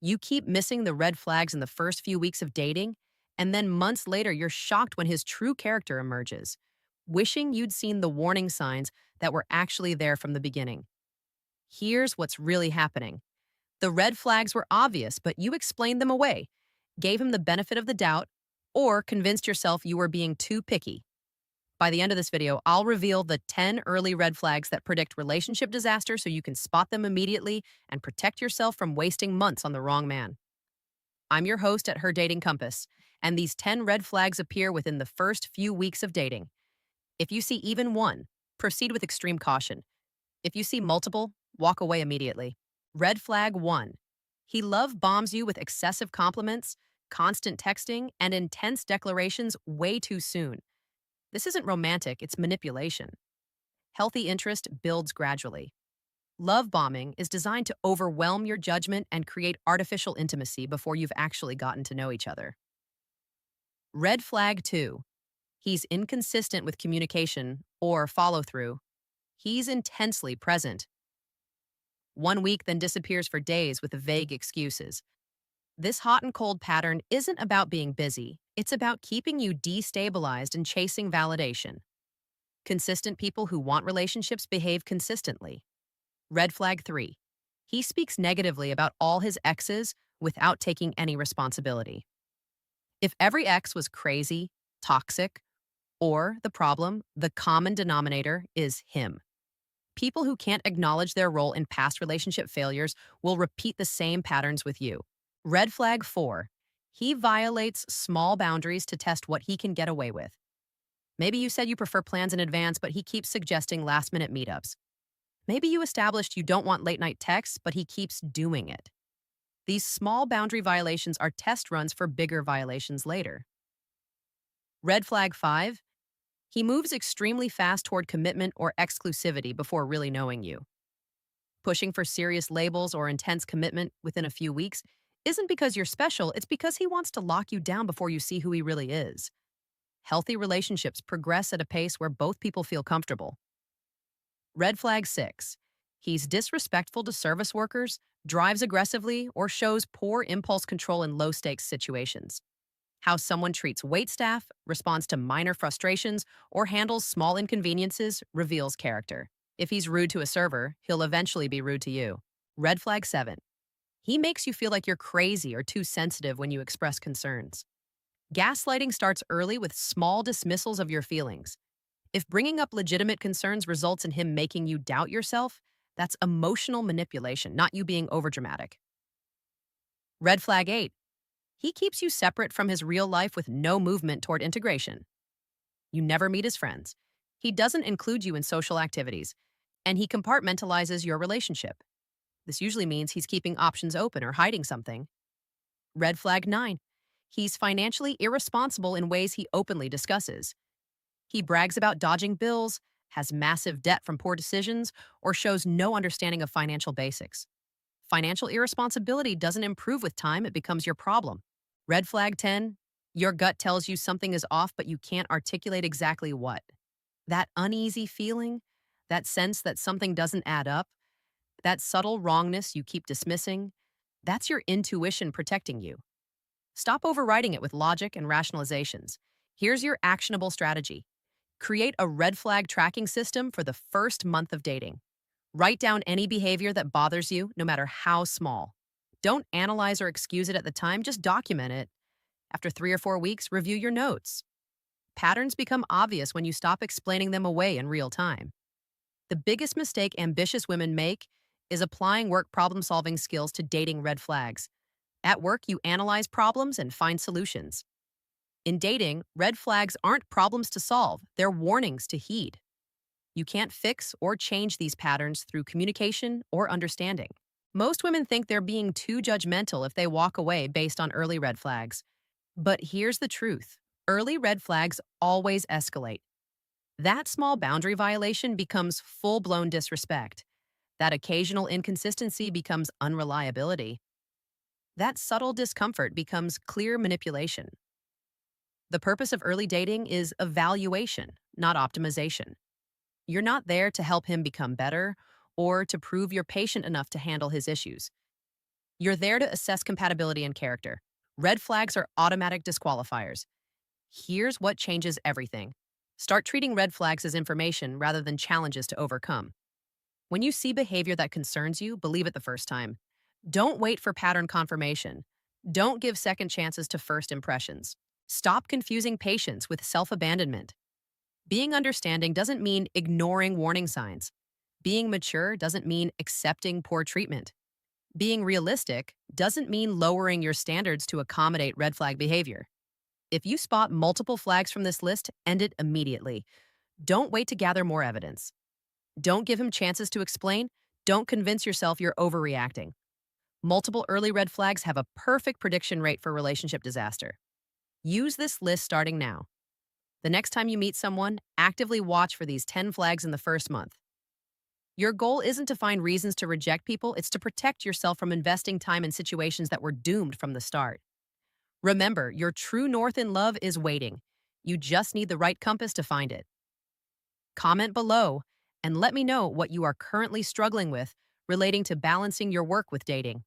You keep missing the red flags in the first few weeks of dating, and then months later, you're shocked when his true character emerges, wishing you'd seen the warning signs that were actually there from the beginning. Here's what's really happening. The red flags were obvious, but you explained them away, gave him the benefit of the doubt, or convinced yourself you were being too picky. By the end of this video, I'll reveal the 10 early red flags that predict relationship disaster so you can spot them immediately and protect yourself from wasting months on the wrong man. I'm your host at Her Dating Compass, and these 10 red flags appear within the first few weeks of dating. If you see even one, proceed with extreme caution. If you see multiple, walk away immediately. Red flag 1. He love bombs you with excessive compliments, constant texting, and intense declarations way too soon. This isn't romantic, it's manipulation. Healthy interest builds gradually. Love bombing is designed to overwhelm your judgment and create artificial intimacy before you've actually gotten to know each other. Red flag 2. He's inconsistent with communication or follow through. He's intensely present. 1 week, then disappears for days with vague excuses. This hot and cold pattern isn't about being busy, it's about keeping you destabilized and chasing validation. Consistent people who want relationships behave consistently. Red flag 3. He speaks negatively about all his exes without taking any responsibility. If every ex was crazy, toxic, or the problem, the common denominator is him. People who can't acknowledge their role in past relationship failures will repeat the same patterns with you. Red flag 4. He violates small boundaries to test what he can get away with. Maybe you said you prefer plans in advance, but he keeps suggesting last-minute meetups. Maybe you established you don't want late-night texts, but he keeps doing it. These small boundary violations are test runs for bigger violations later. Red flag 5. He moves extremely fast toward commitment or exclusivity before really knowing you. Pushing for serious labels or intense commitment within a few weeks isn't because you're special, it's because he wants to lock you down before you see who he really is. Healthy relationships progress at a pace where both people feel comfortable. Red flag 6. He's disrespectful to service workers, drives aggressively, or shows poor impulse control in low-stakes situations. How someone treats waitstaff, responds to minor frustrations, or handles small inconveniences reveals character. If he's rude to a server, he'll eventually be rude to you. Red flag 7. He makes you feel like you're crazy or too sensitive when you express concerns. Gaslighting starts early with small dismissals of your feelings. If bringing up legitimate concerns results in him making you doubt yourself, that's emotional manipulation, not you being overdramatic. Red flag 8. He keeps you separate from his real life with no movement toward integration. You never meet his friends. He doesn't include you in social activities, and he compartmentalizes your relationship. This usually means he's keeping options open or hiding something. Red flag 9. He's financially irresponsible in ways he openly discusses. He brags about dodging bills, has massive debt from poor decisions, or shows no understanding of financial basics. Financial irresponsibility doesn't improve with time, it becomes your problem. Red flag 10. Your gut tells you something is off, but you can't articulate exactly what. That uneasy feeling, that sense that something doesn't add up, that subtle wrongness you keep dismissing, that's your intuition protecting you. Stop overriding it with logic and rationalizations. Here's your actionable strategy. Create a red flag tracking system for the first month of dating. Write down any behavior that bothers you, no matter how small. Don't analyze or excuse it at the time, just document it. After 3 or 4 weeks, review your notes. Patterns become obvious when you stop explaining them away in real time. The biggest mistake ambitious women make is applying work problem-solving skills to dating red flags. At work, you analyze problems and find solutions. In dating, red flags aren't problems to solve, they're warnings to heed. You can't fix or change these patterns through communication or understanding. Most women think they're being too judgmental if they walk away based on early red flags. But here's the truth. Early red flags always escalate. That small boundary violation becomes full-blown disrespect. That occasional inconsistency becomes unreliability. That subtle discomfort becomes clear manipulation. The purpose of early dating is evaluation, not optimization. You're not there to help him become better or to prove you're patient enough to handle his issues. You're there to assess compatibility and character. Red flags are automatic disqualifiers. Here's what changes everything. Start treating red flags as information rather than challenges to overcome. When you see behavior that concerns you, believe it the first time. Don't wait for pattern confirmation. Don't give second chances to first impressions. Stop confusing patience with self abandonment. Being understanding doesn't mean ignoring warning signs. Being mature doesn't mean accepting poor treatment. Being realistic doesn't mean lowering your standards to accommodate red flag behavior. If you spot multiple flags from this list, end it immediately. Don't wait to gather more evidence. Don't give him chances to explain. Don't convince yourself you're overreacting. Multiple early red flags have a perfect prediction rate for relationship disaster. Use this list starting now. The next time you meet someone, actively watch for these 10 flags in the first month. Your goal isn't to find reasons to reject people, it's to protect yourself from investing time in situations that were doomed from the start. Remember, your true north in love is waiting. You just need the right compass to find it. Comment below and let me know what you are currently struggling with relating to balancing your work with dating.